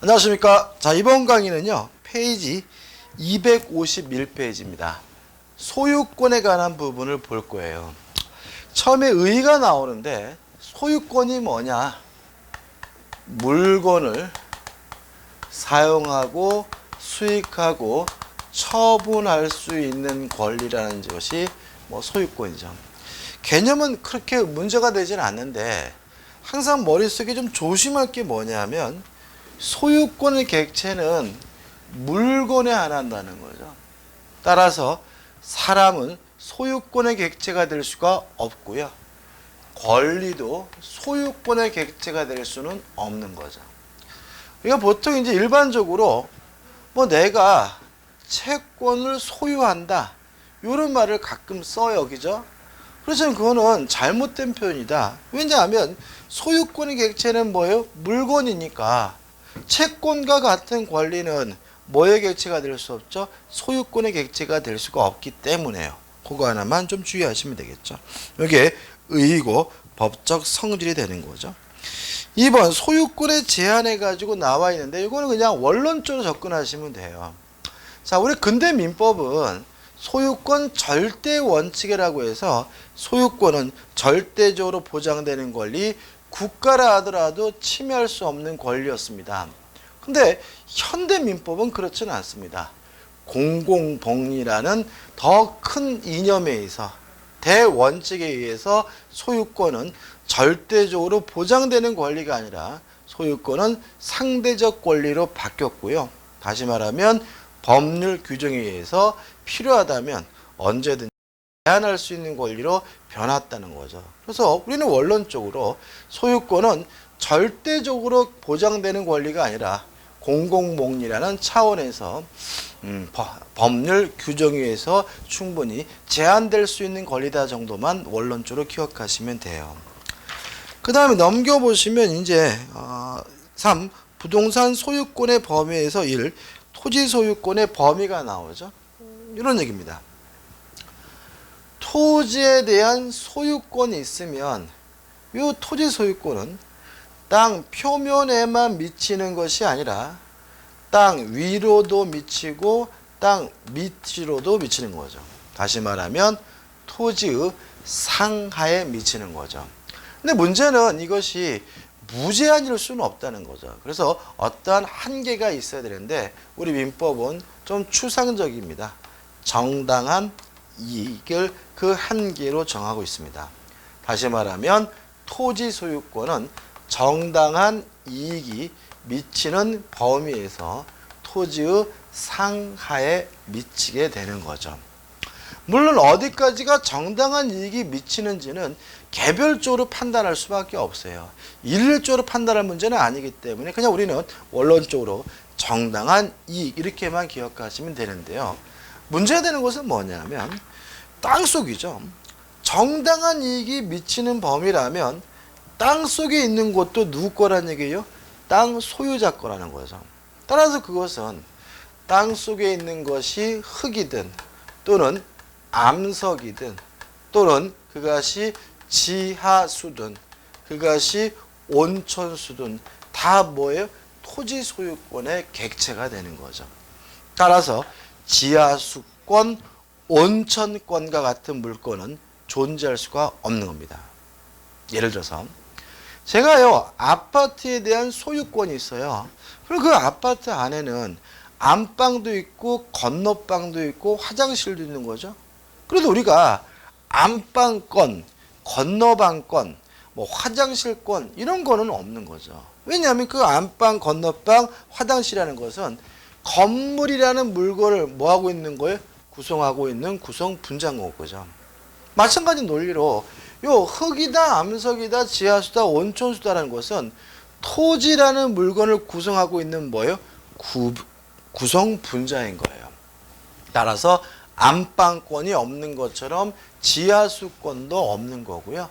안녕하십니까. 자, 이번 강의는요, 페이지 251페이지입니다. 소유권에 관한 부분을 볼 거예요. 처음에 의의가 나오는데, 소유권이 뭐냐? 물건을 사용하고 수익하고 처분할 수 있는 권리라는 것이 소유권이죠. 개념은 그렇게 문제가 되지는 않는데, 항상 머릿속에 좀 조심할 게 뭐냐면, 소유권의 객체는 물건에 한한다는 거죠. 따라서 사람은 소유권의 객체가 될 수가 없고요. 권리도 소유권의 객체가 될 수는 없는 거죠. 그러니까 보통 이제 일반적으로 내가 채권을 소유한다, 이런 말을 가끔 써요, 그죠? 그렇지만 그거는 잘못된 표현이다. 왜냐하면 소유권의 객체는 뭐예요? 물건이니까. 채권과 같은 권리는 뭐의 객체가 될 수 없죠? 소유권의 객체가 될 수가 없기 때문에요. 그거 하나만 좀 주의하시면 되겠죠. 이게 의의고 법적 성질이 되는 거죠. 2번 소유권에 제한해 가지고 나와 있는데 이거는 그냥 원론적으로 접근하시면 돼요. 자, 우리 근대 민법은 소유권 절대 원칙이라고 해서 소유권은 절대적으로 보장되는 권리, 국가라 하더라도 침해할 수 없는 권리였습니다. 근데 현대 민법은 그렇지는 않습니다. 공공복리라는 더 큰 이념에 의해서, 대원칙에 의해서 소유권은 절대적으로 보장되는 권리가 아니라 소유권은 상대적 권리로 바뀌었고요. 다시 말하면 법률 규정에 의해서 필요하다면 언제든지 제한할 수 있는 권리로 변했다는 거죠. 그래서 우리는 원론적으로 소유권은 절대적으로 보장되는 권리가 아니라 공공복리라는 차원에서 법률 규정에 의해서 충분히 제한될 수 있는 권리다 정도만 원론적으로 기억하시면 돼요. 그 다음에 넘겨보시면 이제 3. 부동산 소유권의 범위에서 1. 토지 소유권의 범위가 나오죠. 이런 얘기입니다. 토지에 대한 소유권이 있으면 이 토지 소유권은 땅 표면에만 미치는 것이 아니라 땅 위로도 미치고 땅 밑으로도 미치는 거죠. 다시 말하면 토지의 상하에 미치는 거죠. 근데 문제는 이것이 무제한일 수는 없다는 거죠. 그래서 어떠한 한계가 있어야 되는데 우리 민법은 좀 추상적입니다. 정당한 이익을 그 한계로 정하고 있습니다. 다시 말하면 토지 소유권은 정당한 이익이 미치는 범위에서 토지의 상하에 미치게 되는 거죠. 물론 어디까지가 정당한 이익이 미치는지는 개별적으로 판단할 수밖에 없어요. 일률적으로 판단할 문제는 아니기 때문에 그냥 우리는 원론적으로 정당한 이익 이렇게만 기억하시면 되는데요. 문제가 되는 것은 뭐냐면 땅속이죠. 정당한 이익이 미치는 범위라면 땅속에 있는 곳도 누구 거란 얘기예요? 땅 소유자 거라는 거죠. 따라서 그것은 땅속에 있는 것이 흙이든 또는 암석이든 또는 그것이 지하수든 그것이 온천수든 다 뭐예요? 토지 소유권의 객체가 되는 거죠. 따라서 지하수권, 온천권과 같은 물건은 존재할 수가 없는 겁니다. 예를 들어서 제가요 아파트에 대한 소유권이 있어요. 그리고 그 아파트 안에는 안방도 있고 건너방도 있고 화장실도 있는 거죠. 그래도 우리가 안방권, 건너방권, 화장실권 이런 거는 없는 거죠. 왜냐하면 그 안방, 건너방, 화장실이라는 것은 건물이라는 물건을 뭐하고 있는 거예요? 구성하고 있는 구성 분자거죠. 마찬가지 논리로 요 흙이다, 암석이다, 지하수다, 온천수다라는 것은 토지라는 물건을 구성하고 있는 뭐예요? 구성 분자인 거예요. 따라서 안방권이 없는 것처럼 지하수권도 없는 거고요.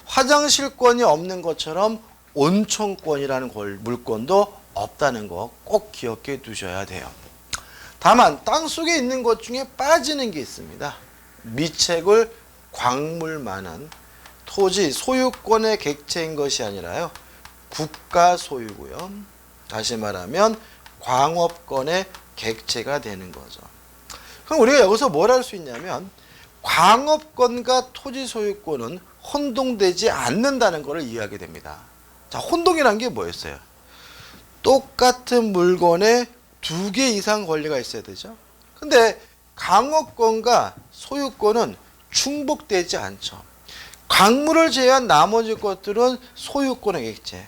화장실권이 없는 것처럼 온천권이라는 물건도 없다는 거 꼭 기억해 두셔야 돼요. 다만 땅속에 있는 것 중에 빠지는 게 있습니다. 미채굴, 광물만은 토지 소유권의 객체인 것이 아니라요 국가 소유고요. 다시 말하면 광업권의 객체가 되는 거죠. 그럼 우리가 여기서 뭘 할 수 있냐면 광업권과 토지 소유권은 혼동되지 않는다는 것을 이해하게 됩니다. 자, 혼동이란 게 뭐였어요? 똑같은 물건에 두 개 이상 권리가 있어야 되죠. 근데 광업권과 소유권은 충복되지 않죠. 광물을 제외한 나머지 것들은 소유권의 객체.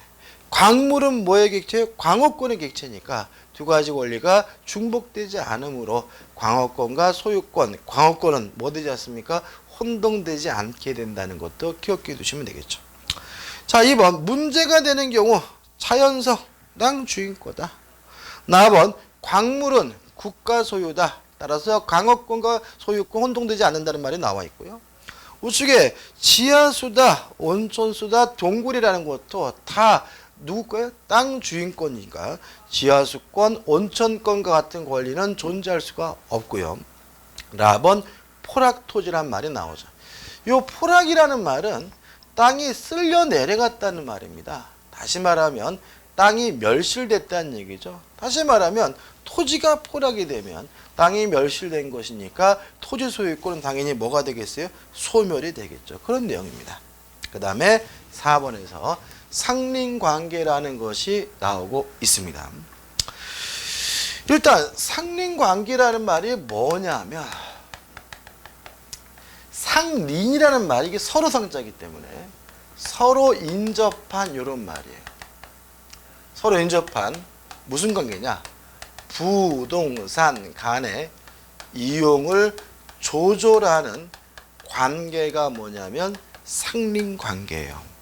광물은 뭐의 객체? 광업권의 객체니까 두 가지 권리가 중복되지 않으므로 광업권과 소유권, 광업권은 뭐 되지 않습니까? 혼동되지 않게 된다는 것도 기억해 두시면 되겠죠. 자, 2번 문제가 되는 경우 자연성, 땅 주인권이다. 나번 광물은 국가 소유다. 따라서 광업권과 소유권 혼동되지 않는다는 말이 나와 있고요. 우측에 지하수다, 온천수다, 동굴이라는 것도 다 누구 거예요? 땅 주인권이니까 지하수권, 온천권과 같은 권리는 존재할 수가 없고요. 라번 포락토지란 말이 나오죠. 이 포락이라는 말은 땅이 쓸려 내려갔다는 말입니다. 다시 말하면 땅이 멸실됐다는 얘기죠. 다시 말하면 토지가 포락이 되면 땅이 멸실된 것이니까 토지 소유권은 당연히 뭐가 되겠어요? 소멸이 되겠죠. 그런 내용입니다. 그 다음에 4번에서 상린관계라는 것이 나오고 있습니다. 일단 상린관계라는 말이 뭐냐면 상린이라는 말이 이게 서로 상자이기 때문에 서로 인접한 이런 말이에요. 서로 인접한 무슨 관계냐? 부동산 간의 이용을 조절하는 관계가 뭐냐면 상린관계예요.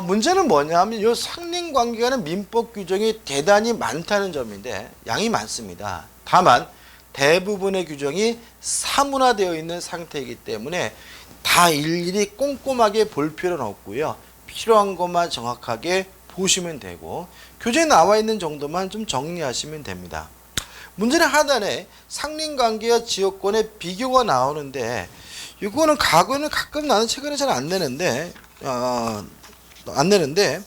문제는 뭐냐면 이 상린관계라는 민법 규정이 대단히 많다는 점인데 양이 많습니다. 다만 대부분의 규정이 사문화되어 있는 상태이기 때문에 다 일일이 꼼꼼하게 볼 필요는 없고요. 필요한 것만 정확하게 보시면 되고 교재에 나와 있는 정도만 좀 정리하시면 됩니다. 문제는 하단에 상린관계와 지역권의 비교가 나오는데 이거는 과거에는 가끔 나는 최근에 잘 안 내는데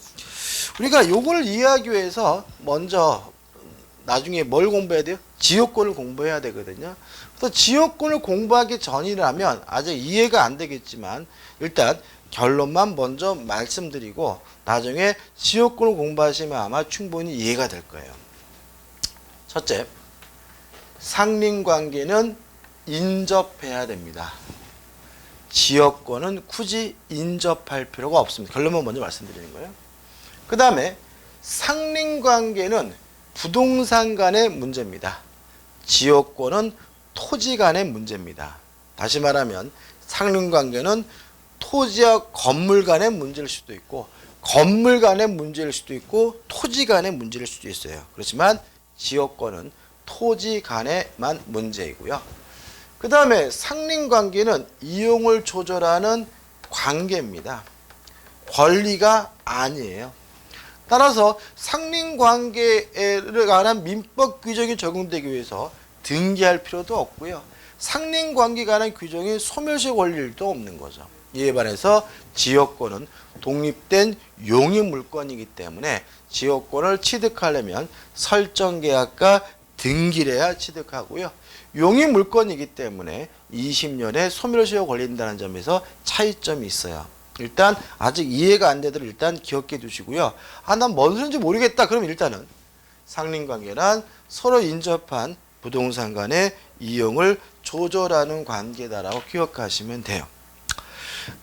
우리가 이걸 이해하기 위해서 먼저 나중에 뭘 공부해야 돼요? 지역권을 공부해야 되거든요. 그래서 지역권을 공부하기 전이라면 아직 이해가 안 되겠지만 일단 결론만 먼저 말씀드리고 나중에 지역권을 공부하시면 아마 충분히 이해가 될 거예요. 첫째, 상린관계는 인접해야 됩니다. 지역권은 굳이 인접할 필요가 없습니다. 결론만 먼저 말씀드리는 거예요. 그 다음에 상린관계는 부동산 간의 문제입니다. 지역권은 토지 간의 문제입니다. 다시 말하면 상린관계는 토지와 건물 간의 문제일 수도 있고 건물 간의 문제일 수도 있고 토지 간의 문제일 수도 있어요. 그렇지만 지역권은 토지 간의만 문제이고요. 그 다음에 상린관계는 이용을 조절하는 관계입니다. 권리가 아니에요. 따라서 상린관계에 관한 민법 규정이 적용되기 위해서 등기할 필요도 없고요. 상린관계에 관한 규정이 소멸시 권리도 없는 거죠. 이에 반해서 지역권은 독립된 용의물권이기 때문에 지역권을 취득하려면 설정계약과 등기를 해야 취득하고요. 용의물권이기 때문에 20년에 소멸시효가 걸린다는 점에서 차이점이 있어요. 일단 아직 이해가 안 되도록 일단 기억해 두시고요. 난 뭔 소리인지 모르겠다. 그럼 일단은 상린관계란 서로 인접한 부동산 간의 이용을 조절하는 관계다라고 기억하시면 돼요.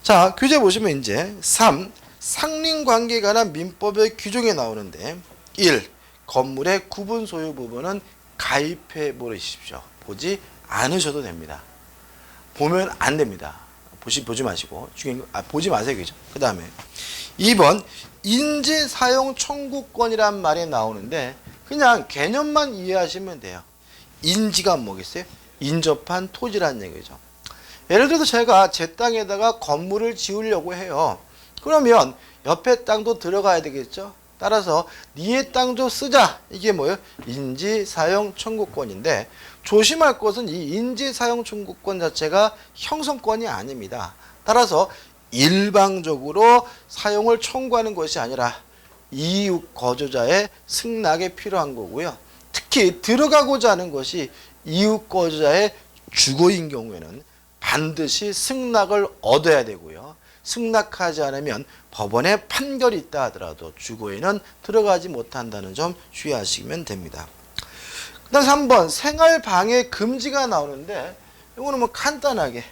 자, 교재 보시면 이제 3. 상린관계에 관한 민법의 규정이 나오는데 1. 건물의 구분 소유 부분은 가입해 보십시오. 보지 않으셔도 됩니다. 보면 안 됩니다. 보지 마시고 보지 마세요. 그죠? 그 다음에 2번 인지 사용 청구권이란 말이 나오는데 그냥 개념만 이해하시면 돼요. 인지가 뭐겠어요? 인접한 토지라는 얘기죠. 예를 들어서 제가 제 땅에다가 건물을 지으려고 해요. 그러면 옆에 땅도 들어가야 되겠죠. 따라서 니의 땅도 쓰자. 이게 뭐예요? 인지사용 청구권인데 조심할 것은 이 인지사용 청구권 자체가 형성권이 아닙니다. 따라서 일방적으로 사용을 청구하는 것이 아니라 이웃 거주자의 승낙이 필요한 거고요. 특히 들어가고자 하는 것이 이웃 거주자의 주거인 경우에는 반드시 승낙을 얻어야 되고요. 승낙하지 않으면 법원의 판결이 있다 하더라도 주거에는 들어가지 못한다는 점 주의하시면 됩니다. 그 다음 3번 생활방해 금지가 나오는데 이거는 뭐 간단하게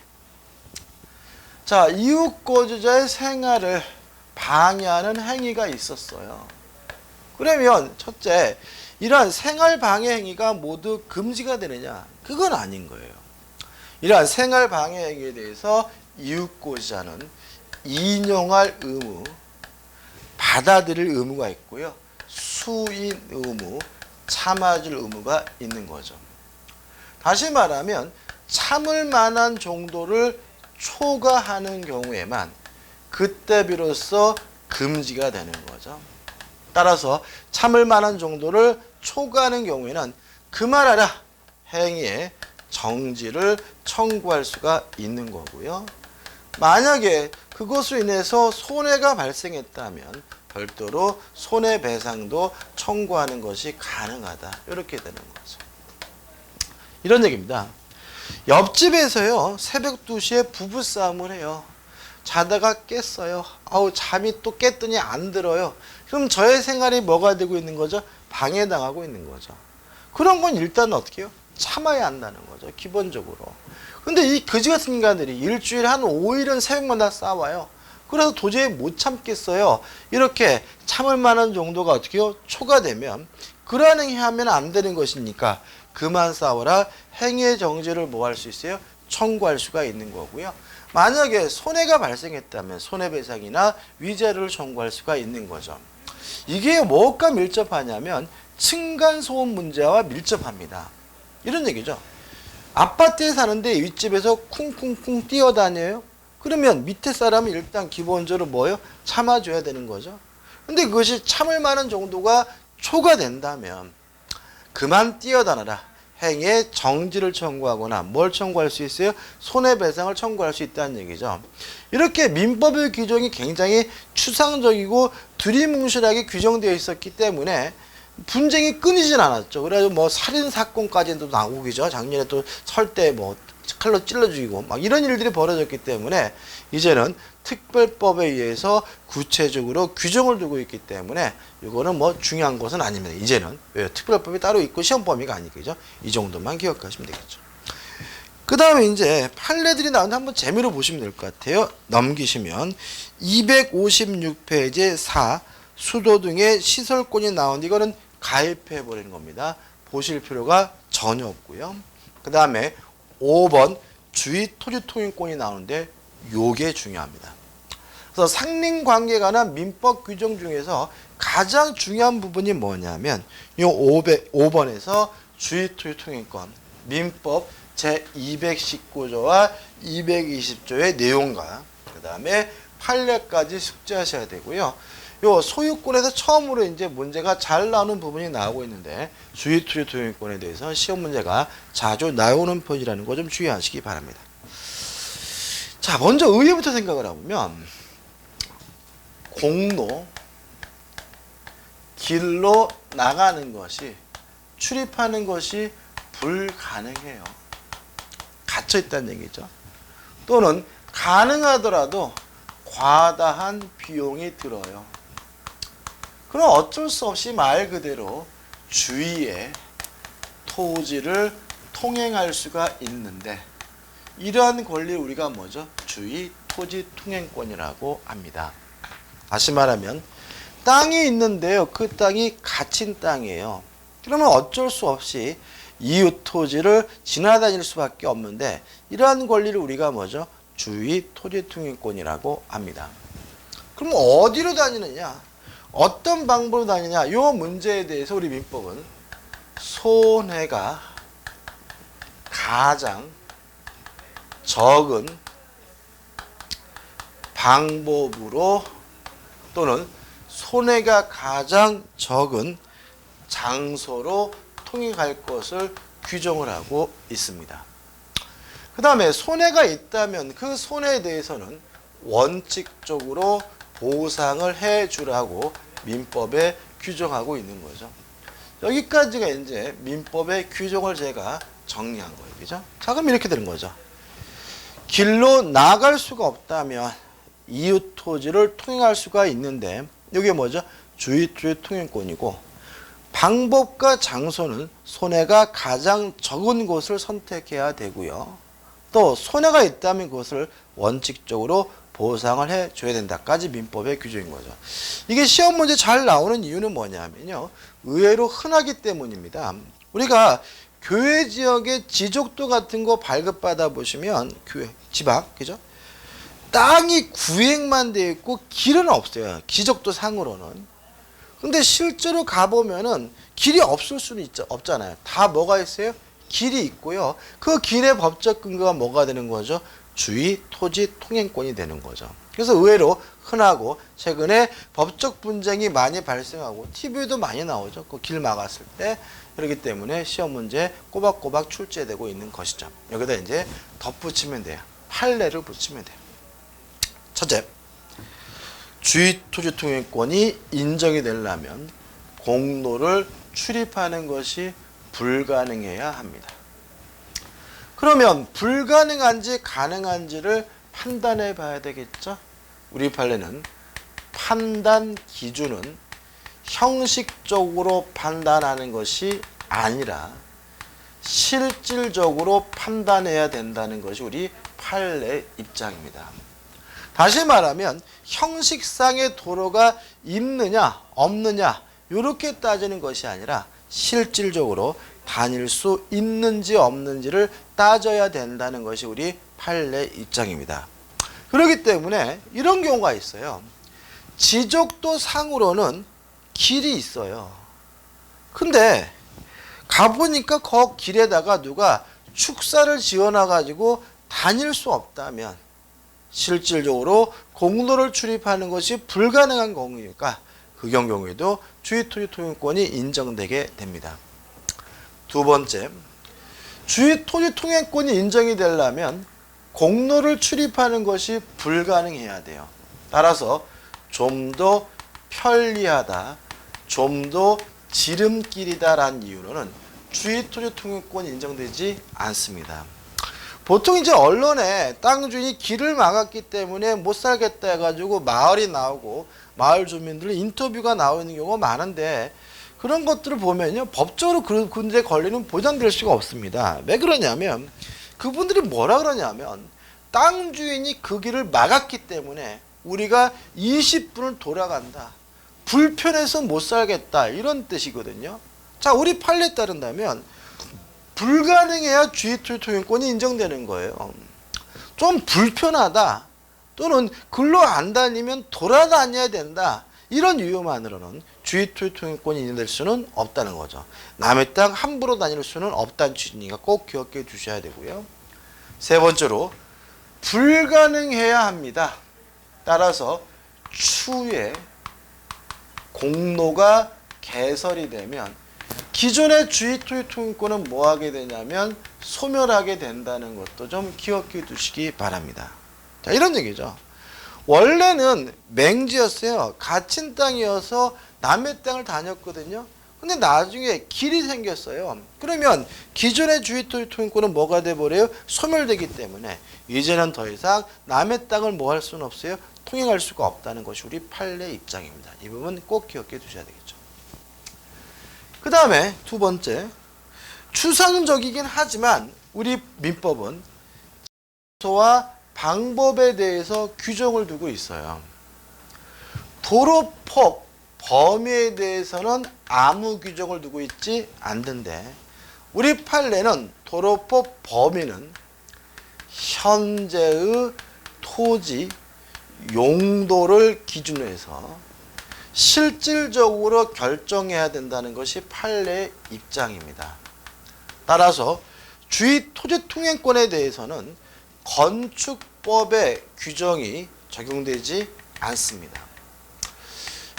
자 이웃 거주자의 생활을 방해하는 행위가 있었어요. 그러면 첫째 이러한 생활방해 행위가 모두 금지가 되느냐? 그건 아닌 거예요. 이러한 생활방해 행위에 대해서 이웃 거주자는 인용할 의무, 받아들일 의무가 있고요. 수인 의무, 참아줄 의무가 있는 거죠. 다시 말하면 참을 만한 정도를 초과하는 경우에만 그때 비로소 금지가 되는 거죠. 따라서 참을 만한 정도를 초과하는 경우에는 그만하라 행위의 정지를 청구할 수가 있는 거고요. 만약에 그것으로 인해서 손해가 발생했다면 별도로 손해배상도 청구하는 것이 가능하다. 이렇게 되는 거죠. 이런 얘기입니다. 옆집에서요 새벽 2시에 부부싸움을 해요. 자다가 깼어요. 잠이 또 깼더니 안 들어요. 그럼 저의 생활이 뭐가 되고 있는 거죠? 방해당하고 있는 거죠. 그런 건 일단 어떻게 해요? 참아야 한다는 거죠. 기본적으로. 근데 이 거지 같은 인간들이 일주일에 한 5일은 새벽마다 싸워요. 그래서 도저히 못 참겠어요. 이렇게 참을 만한 정도가 어떻게 해요? 초과되면 그러한 행위 하면 안 되는 것이니까 그만 싸워라. 행위의 정지를 뭐 할 수 있어요? 청구할 수가 있는 거고요. 만약에 손해가 발생했다면 손해배상이나 위자료를 청구할 수가 있는 거죠. 이게 뭐가 밀접하냐면 층간소음 문제와 밀접합니다. 이런 얘기죠. 아파트에 사는데 윗집에서 쿵쿵쿵 뛰어다녀요. 그러면 밑에 사람은 일단 기본적으로 뭐예요? 참아줘야 되는 거죠. 근데 그것이 참을 만한 정도가 초과된다면 그만 뛰어다녀라. 행위의 정지를 청구하거나 뭘 청구할 수 있어요? 손해배상을 청구할 수 있다는 얘기죠. 이렇게 민법의 규정이 굉장히 추상적이고 두리뭉실하게 규정되어 있었기 때문에 분쟁이 끊이진 않았죠. 그래서 뭐 살인사건까지도 나오고 그죠. 작년에 또 설때 뭐 칼로 찔러 죽이고 막 이런 일들이 벌어졌기 때문에 이제는 특별법에 의해서 구체적으로 규정을 두고 있기 때문에 이거는 뭐 중요한 것은 아닙니다. 이제는 왜 특별법이 따로 있고 시험 범위가 아니겠죠. 이 정도만 기억하시면 되겠죠. 그 다음에 이제 판례들이 나오는데 한번 재미로 보시면 될 것 같아요. 넘기시면 256페이지 4 수도 등의 시설권이 나오는데 이거는 가입해 버리는 겁니다. 보실 필요가 전혀 없고요. 그 다음에 5번 주의 토지 통행권이 나오는데 요게 중요합니다. 그래서 상린관계에 관한 민법 규정 중에서 가장 중요한 부분이 뭐냐면 이 5번에서 주의 토지 통행권 민법 제219조와 220조의 내용과 그 다음에 판례까지 숙지하셔야 되고요. 요 소유권에서 처음으로 이제 문제가 잘 나오는 부분이 나오고 있는데 주의 토지 통행권에 대해서 시험 문제가 자주 나오는 편이라는 거 좀 주의하시기 바랍니다. 자, 먼저 의회부터 생각을 해보면 공로, 길로 나가는 것이 출입하는 것이 불가능해요. 갇혀 있다는 얘기죠. 또는 가능하더라도 과다한 비용이 들어요. 그럼 어쩔 수 없이 말 그대로 주위에 토지를 통행할 수가 있는데 이러한 권리를 우리가 뭐죠? 주위 토지 통행권이라고 합니다. 다시 말하면 땅이 있는데요. 그 땅이 갇힌 땅이에요. 그러면 어쩔 수 없이 이웃 토지를 지나다닐 수밖에 없는데 이러한 권리를 우리가 뭐죠? 주위 토지 통행권이라고 합니다. 그럼 어디로 다니느냐? 어떤 방법으로 다니냐? 이 문제에 대해서 우리 민법은 손해가 가장 적은 방법으로 또는 손해가 가장 적은 장소로 통행할 것을 규정을 하고 있습니다. 그 다음에 손해가 있다면 그 손해에 대해서는 원칙적으로 보상을 해주라고 민법에 규정하고 있는 거죠. 여기까지가 이제 민법의 규정을 제가 정리한 거예요. 그죠? 자, 그럼 이렇게 되는 거죠. 길로 나갈 수가 없다면 이웃 토지를 통행할 수가 있는데, 이게 뭐죠? 주의 토지 통행권이고, 방법과 장소는 손해가 가장 적은 곳을 선택해야 되고요. 또 손해가 있다면 그것을 원칙적으로 보상을 해줘야 된다까지 민법의 규정인 거죠. 이게 시험 문제 잘 나오는 이유는 뭐냐면요, 의외로 흔하기 때문입니다. 우리가 교외 지역의 지적도 같은 거 발급받아 보시면, 교외 지방, 그죠? 땅이 구획만 돼 있고 길은 없어요. 지적도 상으로는. 근데 실제로 가보면은 길이 없을 수는 없잖아요. 다 뭐가 있어요? 길이 있고요. 그 길의 법적 근거가 뭐가 되는 거죠? 주의 토지 통행권이 되는 거죠. 그래서 의외로 흔하고 최근에 법적 분쟁이 많이 발생하고 TV에도 많이 나오죠. 그 길 막았을 때. 그렇기 때문에 시험 문제 꼬박꼬박 출제되고 있는 것이죠. 여기다 이제 덧붙이면 돼요. 판례를 붙이면 돼요. 첫째, 주의 토지 통행권이 인정이 되려면 공로를 출입하는 것이 불가능해야 합니다. 그러면 불가능한지 가능한지를 판단해 봐야 되겠죠. 우리 판례는 판단 기준은 형식적으로 판단하는 것이 아니라 실질적으로 판단해야 된다는 것이 우리 판례 입장입니다. 다시 말하면 형식상의 도로가 있느냐 없느냐 이렇게 따지는 것이 아니라 실질적으로 다닐 수 있는지 없는지를 따져야 된다는 것이 우리 판례 입장입니다. 그렇기 때문에 이런 경우가 있어요. 지적도 상으로는 길이 있어요. 근데 가보니까 그 길에다가 누가 축사를 지어놔가지고 다닐 수 없다면 실질적으로 공로를 출입하는 것이 불가능한 경우니까 그 경우에도 주의토지 통행권이 인정되게 됩니다. 두 번째, 주의토지 통행권이 인정이 되려면 공로를 출입하는 것이 불가능해야 돼요. 따라서 좀 더 편리하다, 좀 더 지름길이다라는 이유로는 주의토지 통행권이 인정되지 않습니다. 보통 이제 언론에 땅 주인이 길을 막았기 때문에 못 살겠다 해가지고 마을이 나오고 마을 주민들 인터뷰가 나오는 경우가 많은데, 그런 것들을 보면요, 법적으로 그런데 권리는 보장될 수가 없습니다. 왜 그러냐면 그분들이 뭐라 그러냐면 땅 주인이 그 길을 막았기 때문에 우리가 20분을 돌아간다, 불편해서 못 살겠다, 이런 뜻이거든요. 자, 우리 판례에 따른다면 불가능해야 주의토지 통행권이 인정되는 거예요. 좀 불편하다 또는 글로 안 다니면 돌아다녀야 된다, 이런 이유만으로는 주의토지 통행권이 인정될 수는 없다는 거죠. 남의 땅 함부로 다닐 수는 없다는 취지니까 꼭 기억해 주셔야 되고요. 세 번째로 불가능해야 합니다. 따라서 추후에 공로가 개설이 되면 기존의 주의토지 통행권은 뭐 하게 되냐면 소멸하게 된다는 것도 좀 기억해 두시기 바랍니다. 자, 이런 얘기죠. 원래는 맹지였어요. 갇힌 땅이어서 남의 땅을 다녔거든요. 근데 나중에 길이 생겼어요. 그러면 기존의 주의토지 통행권은 뭐가 돼버려요? 소멸되기 때문에 이제는 더 이상 남의 땅을 뭐 할 수는 없어요? 통행할 수가 없다는 것이 우리 판례 입장입니다. 이 부분 꼭 기억해 두셔야 되겠죠. 그 다음에 두 번째, 추상적이긴 하지만 우리 민법은 장소와 방법에 대해서 규정을 두고 있어요. 도로폭 범위에 대해서는 아무 규정을 두고 있지 않는데, 우리 판례는 도로폭 범위는 현재의 토지 용도를 기준으로 해서 실질적으로 결정해야 된다는 것이 판례의 입장입니다. 따라서 주의토지 통행권에 대해서는 건축법의 규정이 적용되지 않습니다.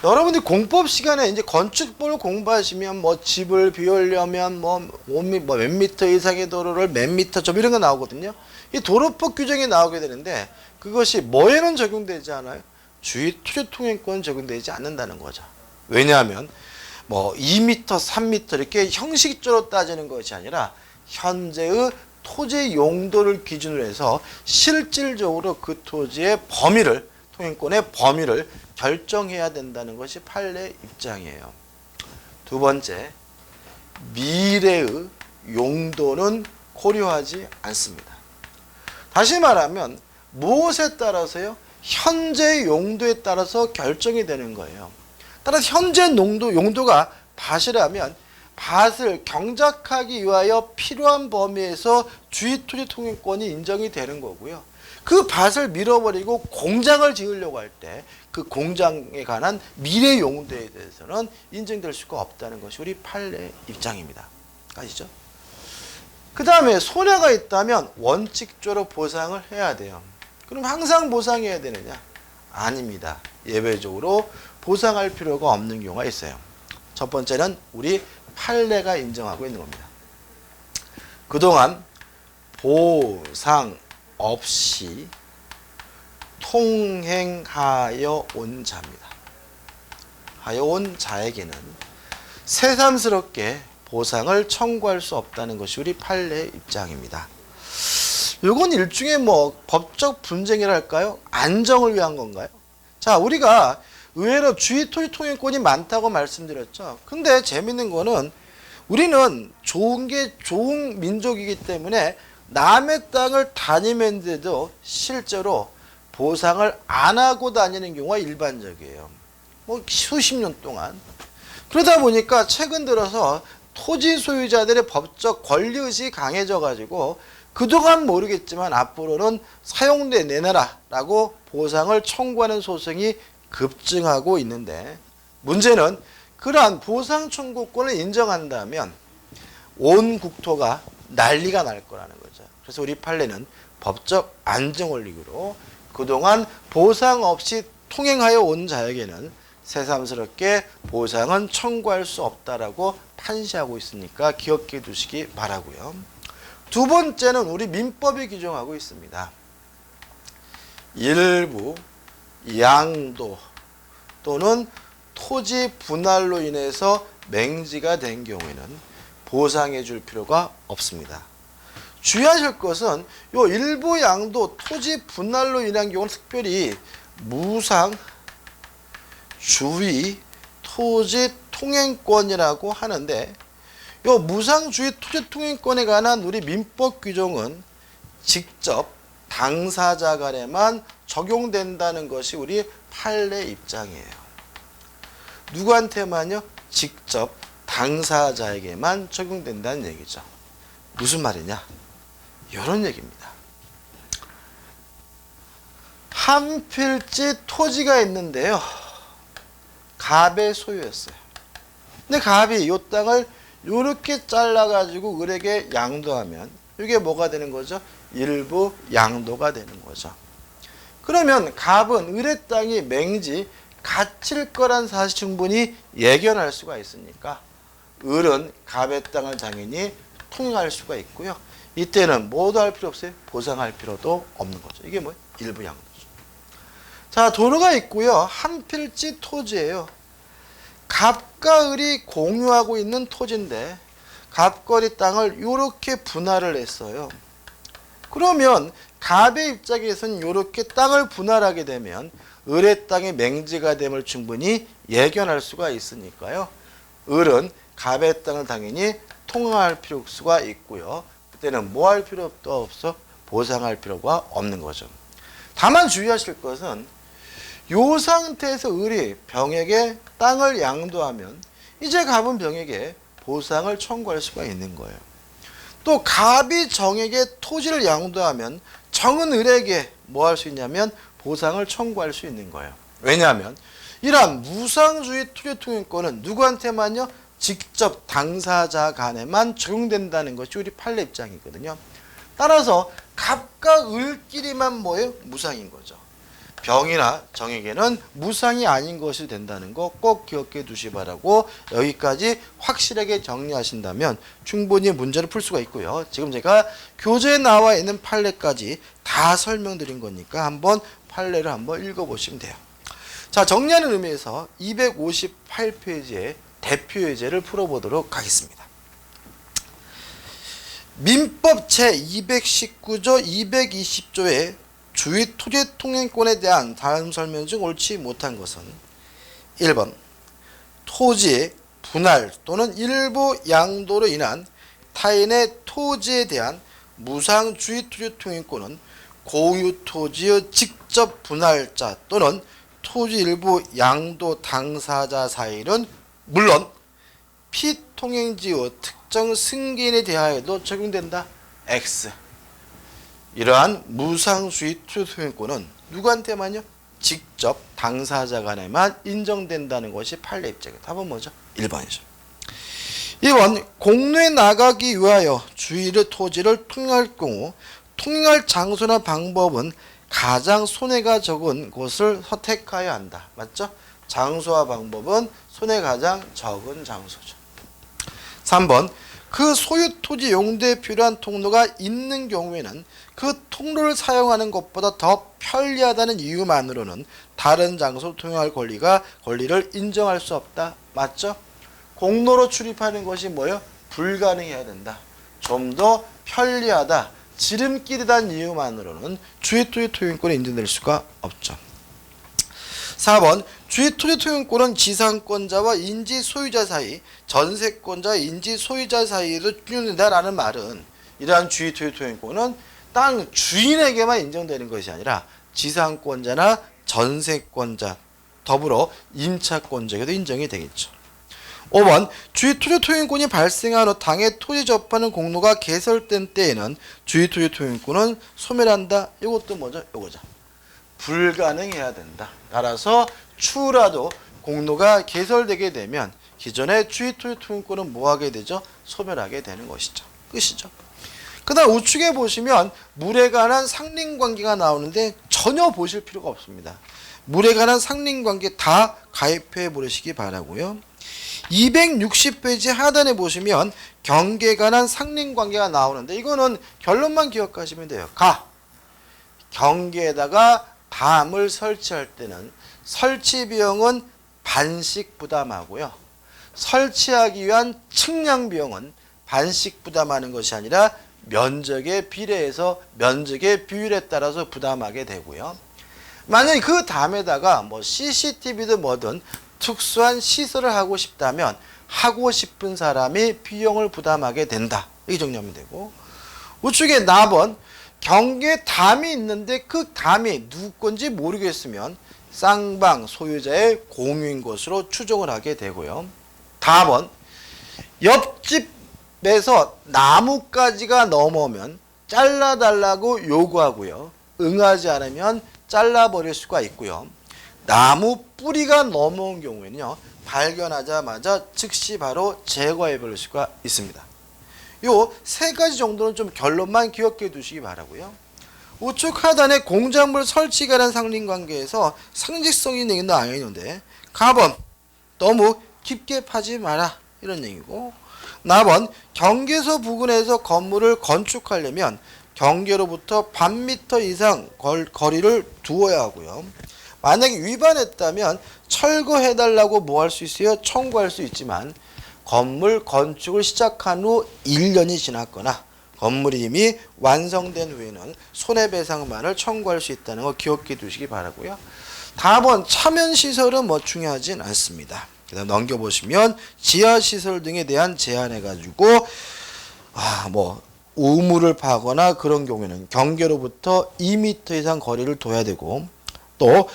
여러분들이 공법 시간에 이제 건축법을 공부하시면 뭐 집을 비우려면 몇 미터 이상의 도로를 몇 미터 좀 이런 거 나오거든요. 이 도로법 규정이 나오게 되는데 그것이 뭐에는 적용되지 않아요? 주의토지 통행권 적용되지 않는다는 거죠. 왜냐하면 뭐 2m, 3m 이렇게 형식적으로 따지는 것이 아니라 현재의 토지 용도를 기준으로 해서 실질적으로 그 토지의 범위를, 통행권의 범위를 결정해야 된다는 것이 판례 입장이에요. 두 번째, 미래의 용도는 고려하지 않습니다. 다시 말하면 무엇에 따라서요? 현재 용도에 따라서 결정이 되는 거예요. 따라서 현재 용도가 밭이라면 밭을 경작하기 위하여 필요한 범위에서 주의토지 통행권이 인정이 되는 거고요. 그 밭을 밀어버리고 공장을 지으려고 할 때 그 공장에 관한 미래 용도에 대해서는 인정될 수가 없다는 것이 우리 판례 입장입니다. 아시죠? 그 다음에 손해가 있다면 원칙적으로 보상을 해야 돼요. 그럼 항상 보상해야 되느냐? 아닙니다. 예외적으로 보상할 필요가 없는 경우가 있어요. 첫 번째는 우리 판례가 인정하고 있는 겁니다. 그동안 보상 없이 통행하여 온 자입니다. 하여 온 자에게는 새삼스럽게 보상을 청구할 수 없다는 것이 우리 판례 입장입니다. 이건 일종의 뭐 법적 분쟁이랄까요? 안정을 위한 건가요? 자, 우리가 의외로 주의토지 통행권이 많다고 말씀드렸죠. 근데 재밌는 거는 우리는 좋은 민족이기 때문에 남의 땅을 다니면서도 실제로 보상을 안 하고 다니는 경우가 일반적이에요. 뭐 수십 년 동안. 그러다 보니까 최근 들어서 토지 소유자들의 법적 권리의식이 강해져 가지고 그동안 모르겠지만 앞으로는 사용돼 내놔라라고 보상을 청구하는 소송이 급증하고 있는데, 문제는 그러한 보상 청구권을 인정한다면 온 국토가 난리가 날 거라는 거죠. 그래서 우리 판례는 법적 안정 원칙으로 그동안 보상 없이 통행하여 온 자에게는 새삼스럽게 보상은 청구할 수 없다라고 판시하고 있으니까 기억해 두시기 바라고요. 두 번째는 우리 민법이 규정하고 있습니다. 일부 양도 또는 토지 분할로 인해서 맹지가 된 경우에는 보상해 줄 필요가 없습니다. 주의하실 것은 요 일부 양도 토지 분할로 인한 경우는 특별히 무상 주의 토지 통행권이라고 하는데, 요 무상 주의 토지 통행권에 관한 우리 민법 규정은 직접 당사자 간에만 적용된다는 것이 우리 판례 입장이에요. 누구한테만요? 직접 당사자에게만 적용된다는 얘기죠. 무슨 말이냐? 이런 얘기입니다. 한 필지 토지가 있는데요. 갑의 소유였어요. 근데 갑이 이 땅을 이렇게 잘라가지고 을에게 양도하면 이게 뭐가 되는 거죠? 일부 양도가 되는 거죠. 그러면 갑은 을의 땅이 맹지 갇힐 거란 사실 충분히 예견할 수가 있으니까 을은 갑의 땅을 당연히 통행할 수가 있고요. 이때는 뭐도 할 필요 없어요. 보상할 필요도 없는 거죠. 이게 뭐예요? 일부 양도죠. 자, 도로가 있고요. 한 필지 토지예요. 갑과 을이 공유하고 있는 토지인데 갑과 을이 땅을 이렇게 분할을 했어요. 그러면 갑의 입장에서는 이렇게 땅을 분할하게 되면 을의 땅이 맹지가 됨을 충분히 예견할 수가 있으니까요. 을은 갑의 땅을 당연히 통행할 필요가 있고요. 그때는 뭐 할 필요도 없어? 보상할 필요가 없는 거죠. 다만 주의하실 것은 이 상태에서 을이 병에게 땅을 양도하면 이제 갑은 병에게 보상을 청구할 수가 있는 거예요. 또 갑이 정에게 토지를 양도하면 정은 을에게 뭐 할 수 있냐면 보상을 청구할 수 있는 거예요. 왜냐하면 이러한 무상주의 토지 통행권은 누구한테만요? 직접 당사자 간에만 적용된다는 것이 우리 판례 입장이거든요. 따라서 갑과 을끼리만 뭐예요? 무상인 거죠. 병이나 정에게는 무상이 아닌 것이 된다는 거 꼭 기억해 두시 바라고, 여기까지 확실하게 정리하신다면 충분히 문제를 풀 수가 있고요. 지금 제가 교재에 나와 있는 판례까지 다 설명드린 거니까 한번 판례를 한번 읽어보시면 돼요. 자, 정리하는 의미에서 258페이지의 대표 예제를 풀어보도록 하겠습니다. 민법 제219조 220조의 주의 토지 통행권에 대한 다음 설명 중 옳지 못한 것은 1번 토지의 분할 또는 일부 양도로 인한 타인의 토지에 대한 무상 주의 토지 통행권은 공유 토지의 직접 분할자 또는 토지 일부 양도 당사자 사이는 물론 피통행지의 특정 승계인에 대하여도 적용된다. X. 이러한 무상주의 토지 통행권은 누구한테만요? 직접 당사자 간에만 인정된다는 것이 판례 입장이에요. 답은 뭐죠? 1번이죠. 2번 공로에 나가기 위하여 주의를 토지를 통행할 경우 통행할 장소나 방법은 가장 손해가 적은 곳을 선택하여야 한다. 맞죠? 장소와 방법은 손해 가장 적은 장소죠. 3번 그 소유 토지 용도에 필요한 통로가 있는 경우에는 그 통로를 사용하는 것보다 더 편리하다는 이유만으로는 다른 장소로 통행할 권리를 인정할 수 없다. 맞죠? 공로로 출입하는 것이 뭐예요? 불가능해야 된다. 좀 더 편리하다. 지름길이란 이유만으로는 주의 토지 통행권이 인정될 수가 없죠. 4번 주의 토지 통행권은 지상권자와 인지 소유자 사이, 전세권자와 인지 소유자 사이에도 적용된다라는 말은 이러한 주의 토지 통행권은 땅 주인에게만 인정되는 것이 아니라 지상권자나 전세권자 더불어 임차권자에게도 인정이 되겠죠. 5번 주의 토지 통행권이 발생한 후 당해 토지 접하는 공로가 개설된 때에는 주의 토지 통행권은 소멸한다. 이것도 뭐죠? 이거죠. 불가능해야 된다. 따라서 추후라도 공로가 개설되게 되면 기존의 주의 토지 통행권은 뭐하게 되죠? 소멸하게 되는 것이죠. 끝이죠. 그 다음 우측에 보시면 물에 관한 상린관계가 나오는데 전혀 보실 필요가 없습니다. 물에 관한 상린관계 다 가입해 보시기 바라고요. 260페이지 하단에 보시면 경계에 관한 상린관계가 나오는데 이거는 결론만 기억하시면 돼요. 경계에다가 담을 설치할 때는 설치 비용은 반씩 부담하고요. 설치하기 위한 측량 비용은 반씩 부담하는 것이 아니라 면적에 비례해서 면적의 비율에 따라서 부담하게 되고요. 만약에 그 담에다가 뭐 CCTV든 뭐든 특수한 시설을 하고 싶다면 하고 싶은 사람이 비용을 부담하게 된다. 이렇게 정리하면 되고, 우측에 4번 경계에 담이 있는데 그 담이 누구 건지 모르겠으면 쌍방 소유자의 공유인 것으로 추정을 하게 되고요. 4번 옆집에서 나뭇가지가 넘어오면 잘라달라고 요구하고요. 응하지 않으면 잘라버릴 수가 있고요. 나무 뿌리가 넘어온 경우에는요, 발견하자마자 즉시 바로 제거해 버릴 수가 있습니다. 요 세 가지 정도는 좀 결론만 기억해 두시기 바라고요. 우측 하단에 공작물 설치에 관한 상린관계에서 상식성이 있는 얘기는 아니는데, 가번 너무 깊게 파지 마라 이런 얘기고, 나번 경계서 부근에서 건물을 건축하려면 경계로부터 반 미터 이상 거리를 두어야 하고요. 만약에 위반했다면 철거해달라고 뭐 할 수 있어요? 청구할 수 있지만 건물 건축을 시작한 후 1년이 지났거나 건물이 이미 완성된 후에는 손해배상만을 청구할 수 있다는 거 기억해 두시기 바라고요. 다음은 차면시설은 뭐 중요하진 않습니다. 그다음 넘겨보시면 지하시설 등에 대한 제한해가지고 뭐 우물을 파거나 그런 경우에는 경계로부터 2m 이상 거리를 둬야 되고, 또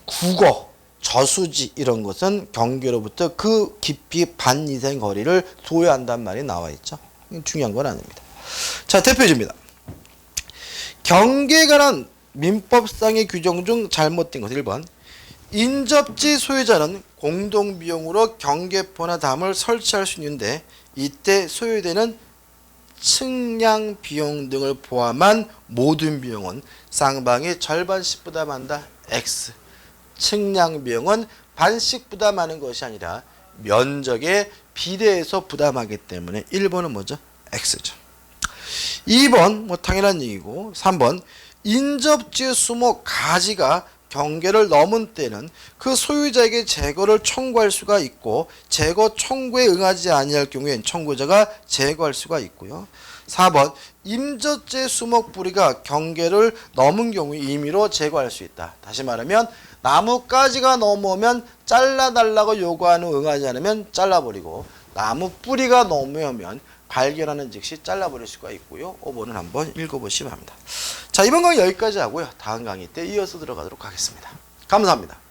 국어, 저수지 이런 것은 경계로부터 그 깊이 반 이상 거리를 둬야 한다는 말이 나와 있죠. 중요한 건 아닙니다. 자, 대표주입니다. 경계에 관한 민법상의 규정 중 잘못된 것 1번 인접지 소유자는 공동비용으로 경계포나 담을 설치할 수 있는데 이때 소요되는 측량 비용 등을 포함한 모든 비용은 쌍방이 절반씩 부담한다. X. 측량 비용은 반씩 부담하는 것이 아니라 면적에 비례해서 부담하기 때문에 1번은 뭐죠? X죠. 2번 뭐 당연한 얘기고, 3번 인접지의 수목 가지가 경계를 넘은 때는 그 소유자에게 제거를 청구할 수가 있고 제거 청구에 응하지 아니할 경우엔 청구자가 제거할 수가 있고요. 4번 임저째 수목 뿌리가 경계를 넘은 경우에 임의로 제거할 수 있다. 다시 말하면 나무가지가 넘어오면 잘라달라고 요구하는 응하지 않으면 잘라버리고 나무 뿌리가 넘어오면 발견하는 즉시 잘라버릴 수가 있고요. 5번은 한번 읽어보시기 바랍니다. 자, 이번 강의 여기까지 하고요. 다음 강의 때 이어서 들어가도록 하겠습니다. 감사합니다.